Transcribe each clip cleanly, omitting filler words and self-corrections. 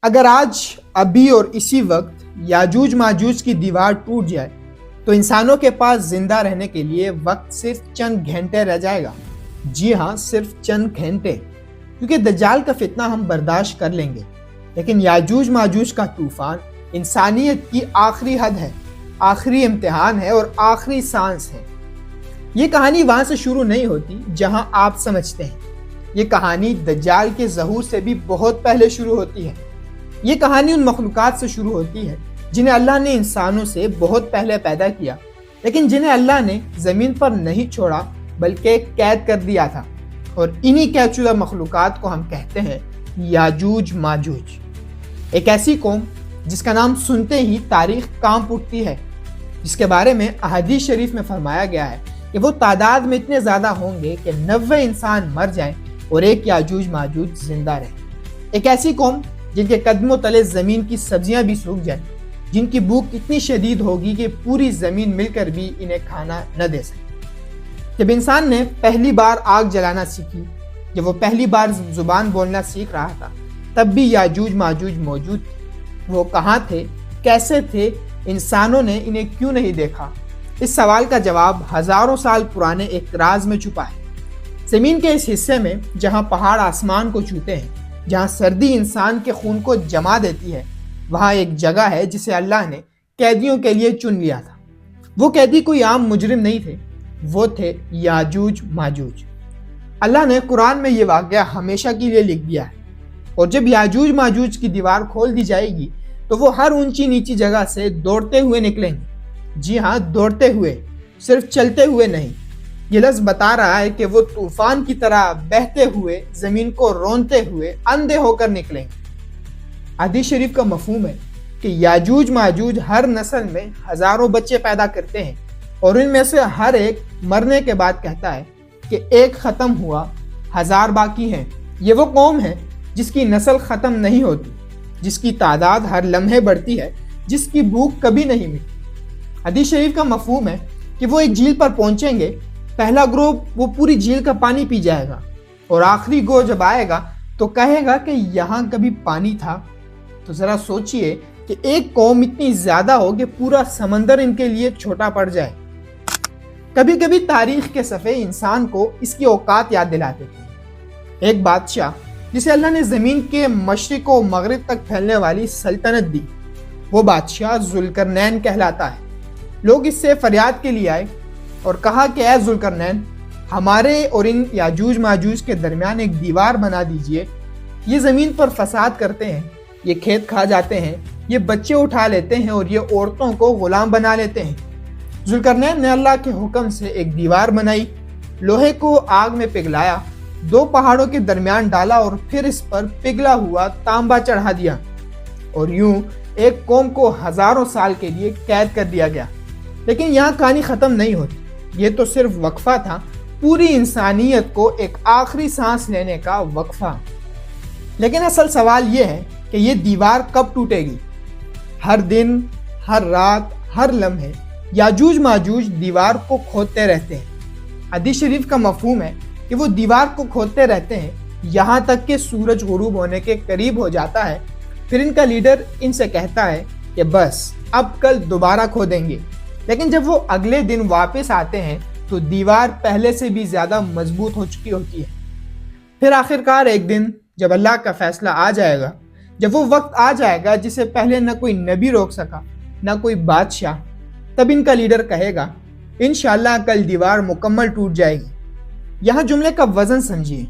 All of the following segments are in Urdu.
اگر آج ابھی اور اسی وقت یاجوج ماجوج کی دیوار ٹوٹ جائے تو انسانوں کے پاس زندہ رہنے کے لیے وقت صرف چند گھنٹے رہ جائے گا۔ جی ہاں، صرف چند گھنٹے، کیونکہ دجال کا فتنہ ہم برداشت کر لیں گے، لیکن یاجوج ماجوج کا طوفان انسانیت کی آخری حد ہے، آخری امتحان ہے اور آخری سانس ہے۔ یہ کہانی وہاں سے شروع نہیں ہوتی جہاں آپ سمجھتے ہیں، یہ کہانی دجال کے ظہور سے بھی بہت پہلے شروع ہوتی ہے۔ یہ کہانی ان مخلوقات سے شروع ہوتی ہے جنہیں اللہ نے انسانوں سے بہت پہلے پیدا کیا، لیکن جنہیں اللہ نے زمین پر نہیں چھوڑا بلکہ قید کر دیا تھا، اور انہی قید شدہ مخلوقات کو ہم کہتے ہیں یاجوج ماجوج۔ ایک ایسی قوم جس کا نام سنتے ہی تاریخ کانپ اٹھتی ہے، جس کے بارے میں احادیث شریف میں فرمایا گیا ہے کہ وہ تعداد میں اتنے زیادہ ہوں گے کہ 90 انسان مر جائیں اور ایک یاجوج ماجوج زندہ رہے۔ ایک ایسی قوم جن کے قدموں تلے زمین کی سبزیاں بھی سوکھ جائیں، جن کی بھوک اتنی شدید ہوگی کہ پوری زمین مل کر بھی انہیں کھانا نہ دے سکے۔ جب انسان نے پہلی بار آگ جلانا سیکھی، جب وہ پہلی بار زبان بولنا سیکھ رہا تھا، تب بھی یاجوج ماجوج موجود تھے۔ وہ کہاں تھے، کیسے تھے، انسانوں نے انہیں کیوں نہیں دیکھا؟ اس سوال کا جواب ہزاروں سال پرانے ایک راز میں چھپا ہے۔ زمین کے اس حصے میں جہاں پہاڑ آسمان کو چھوتے ہیں، جہاں سردی انسان کے خون کو جما دیتی ہے، وہاں ایک جگہ ہے جسے اللہ نے قیدیوں کے لیے چن لیا تھا۔ وہ قیدی کوئی عام مجرم نہیں تھے، وہ تھے یاجوج ماجوج۔ اللہ نے قرآن میں یہ واقعہ ہمیشہ کے لیے لکھ دیا ہے، اور جب یاجوج ماجوج کی دیوار کھول دی جائے گی تو وہ ہر اونچی نیچی جگہ سے دوڑتے ہوئے نکلیں گے۔ جی ہاں، دوڑتے ہوئے، صرف چلتے ہوئے نہیں۔ یہ لفظ بتا رہا ہے کہ وہ طوفان کی طرح بہتے ہوئے، زمین کو رونتے ہوئے، اندھے ہو کر نکلیں گے۔ حدیث شریف کا مفہوم ہے کہ یاجوج ماجوج ہر نسل میں ہزاروں بچے پیدا کرتے ہیں، اور ان میں سے ہر ایک مرنے کے بعد کہتا ہے کہ ایک ختم ہوا، ہزار باقی ہیں۔ یہ وہ قوم ہے جس کی نسل ختم نہیں ہوتی، جس کی تعداد ہر لمحے بڑھتی ہے، جس کی بھوک کبھی نہیں مٹتی۔ حدیث شریف کا مفہوم ہے کہ وہ ایک جھیل پر پہنچیں گے، پہلا گروہ وہ پوری جھیل کا پانی پی جائے گا، اور آخری گروہ جب آئے گا تو کہے گا کہ یہاں کبھی پانی تھا۔ تو ذرا سوچئے کہ ایک قوم اتنی زیادہ ہو کہ پورا سمندر ان کے لیے چھوٹا پڑ جائے۔ کبھی کبھی تاریخ کے صفحے انسان کو اس کی اوقات یاد دلاتے تھے۔ ایک بادشاہ جسے اللہ نے زمین کے مشرق و مغرب تک پھیلنے والی سلطنت دی، وہ بادشاہ ذوالقرنین کہلاتا ہے۔ لوگ اس سے فریاد کے لیے آئے اور کہا کہ اے ذوالقرنین، ہمارے اور ان یاجوج ماجوج کے درمیان ایک دیوار بنا دیجئے۔ یہ زمین پر فساد کرتے ہیں، یہ کھیت کھا جاتے ہیں، یہ بچے اٹھا لیتے ہیں اور یہ عورتوں کو غلام بنا لیتے ہیں۔ ذوالقرنین نے اللہ کے حکم سے ایک دیوار بنائی، لوہے کو آگ میں پگھلایا، 2 پہاڑوں کے درمیان ڈالا اور پھر اس پر پگھلا ہوا تانبا چڑھا دیا، اور یوں ایک قوم کو ہزاروں سال کے لیے قید کر دیا گیا۔ لیکن یہاں کہانی ختم نہیں ہوتی، یہ تو صرف وقفہ تھا، پوری انسانیت کو ایک آخری سانس لینے کا وقفہ۔ لیکن اصل سوال یہ ہے کہ یہ دیوار کب ٹوٹے گی؟ ہر دن، ہر رات، ہر لمحے یاجوج ماجوج دیوار کو کھودتے رہتے ہیں۔ حدیث شریف کا مفہوم ہے کہ وہ دیوار کو کھودتے رہتے ہیں یہاں تک کہ سورج غروب ہونے کے قریب ہو جاتا ہے، پھر ان کا لیڈر ان سے کہتا ہے کہ بس اب کل دوبارہ کھودیں گے۔ لیکن جب وہ اگلے دن واپس آتے ہیں تو دیوار پہلے سے بھی زیادہ مضبوط ہو چکی ہوتی ہے۔ پھر آخرکار ایک دن جب اللہ کا فیصلہ آ جائے گا، جب وہ وقت آ جائے گا جسے پہلے نہ کوئی نبی روک سکا، نہ کوئی بادشاہ، تب ان کا لیڈر کہے گا انشاءاللہ کل دیوار مکمل ٹوٹ جائے گی۔ یہاں جملے کا وزن سمجھیے،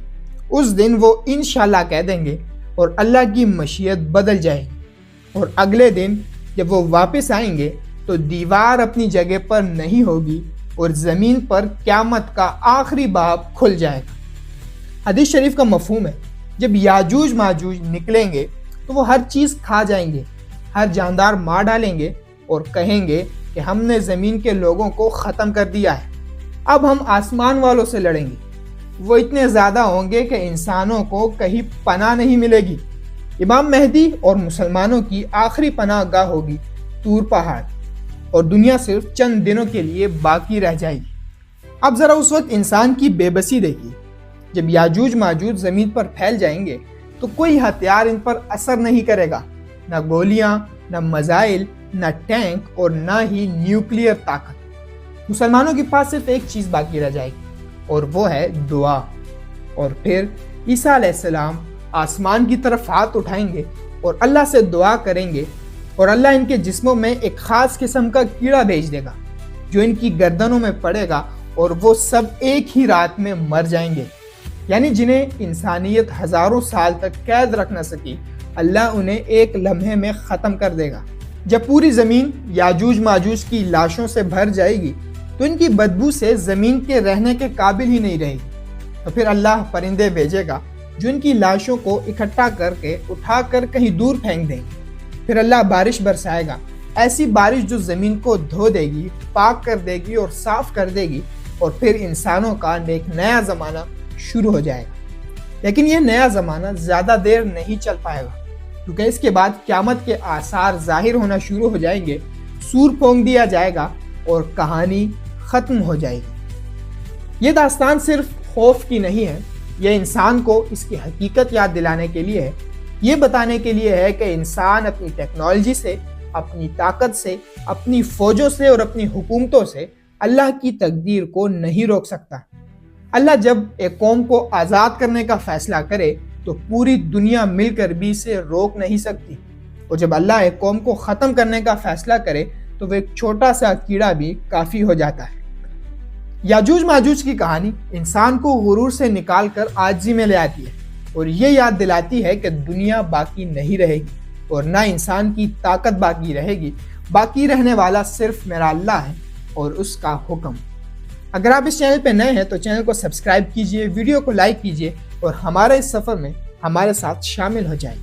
اس دن وہ انشاءاللہ کہہ دیں گے اور اللہ کی مشیت بدل جائے گی، اور اگلے دن جب وہ واپس آئیں گے تو دیوار اپنی جگہ پر نہیں ہوگی اور زمین پر قیامت کا آخری باب کھل جائے گا۔ حدیث شریف کا مفہوم ہے جب یاجوج ماجوج نکلیں گے تو وہ ہر چیز کھا جائیں گے، ہر جاندار مار ڈالیں گے اور کہیں گے کہ ہم نے زمین کے لوگوں کو ختم کر دیا ہے، اب ہم آسمان والوں سے لڑیں گے۔ وہ اتنے زیادہ ہوں گے کہ انسانوں کو کہیں پناہ نہیں ملے گی۔ امام مہدی اور مسلمانوں کی آخری پناہ گاہ ہوگی طور پہاڑ، اور دنیا صرف چند دنوں کے لیے باقی رہ جائے گی۔ اب ذرا اس وقت انسان کی بے بسی دیکھیے، جب یاجوج ماجوج زمین پر پھیل جائیں گے تو کوئی ہتھیار ان پر اثر نہیں کرے گا، نہ گولیاں، نہ میزائل، نہ ٹینک اور نہ ہی نیوکلیئر طاقت۔ مسلمانوں کے پاس صرف ایک چیز باقی رہ جائے گی اور وہ ہے دعا۔ اور پھر عیسیٰ علیہ السلام آسمان کی طرف ہاتھ اٹھائیں گے اور اللہ سے دعا کریں گے، اور اللہ ان کے جسموں میں ایک خاص قسم کا کیڑا بھیج دے گا جو ان کی گردنوں میں پڑے گا، اور وہ سب ایک ہی رات میں مر جائیں گے۔ یعنی جنہیں انسانیت ہزاروں سال تک قید رکھ نہ سکی، اللہ انہیں ایک لمحے میں ختم کر دے گا۔ جب پوری زمین یاجوج ماجوج کی لاشوں سے بھر جائے گی تو ان کی بدبو سے زمین کے رہنے کے قابل ہی نہیں رہے گی، تو پھر اللہ پرندے بھیجے گا جو ان کی لاشوں کو اکٹھا کر کے اٹھا کر کہیں دور پھینک دیں گے۔ پھر اللہ بارش برسائے گا، ایسی بارش جو زمین کو دھو دے گی، پاک کر دے گی اور صاف کر دے گی، اور پھر انسانوں کا ایک نیا زمانہ شروع ہو جائے گا۔ لیکن یہ نیا زمانہ زیادہ دیر نہیں چل پائے گا، کیونکہ اس کے بعد قیامت کے آثار ظاہر ہونا شروع ہو جائیں گے، سور پھونک دیا جائے گا اور کہانی ختم ہو جائے گی۔ یہ داستان صرف خوف کی نہیں ہے، یہ انسان کو اس کی حقیقت یاد دلانے کے لیے ہے، یہ بتانے کے لیے ہے کہ انسان اپنی ٹیکنالوجی سے، اپنی طاقت سے، اپنی فوجوں سے اور اپنی حکومتوں سے اللہ کی تقدیر کو نہیں روک سکتا۔ اللہ جب ایک قوم کو آزاد کرنے کا فیصلہ کرے تو پوری دنیا مل کر بھی اسے روک نہیں سکتی، اور جب اللہ ایک قوم کو ختم کرنے کا فیصلہ کرے تو وہ ایک چھوٹا سا کیڑا بھی کافی ہو جاتا ہے۔ یاجوج ماجوج کی کہانی انسان کو غرور سے نکال کر عاجزی میں لے آتی ہے، اور یہ یاد دلاتی ہے کہ دنیا باقی نہیں رہے گی اور نہ انسان کی طاقت باقی رہے گی، باقی رہنے والا صرف میرا اللہ ہے اور اس کا حکم۔ اگر آپ اس چینل پہ نئے ہیں تو چینل کو سبسکرائب کیجئے، ویڈیو کو لائک کیجئے اور ہمارے اس سفر میں ہمارے ساتھ شامل ہو جائیں۔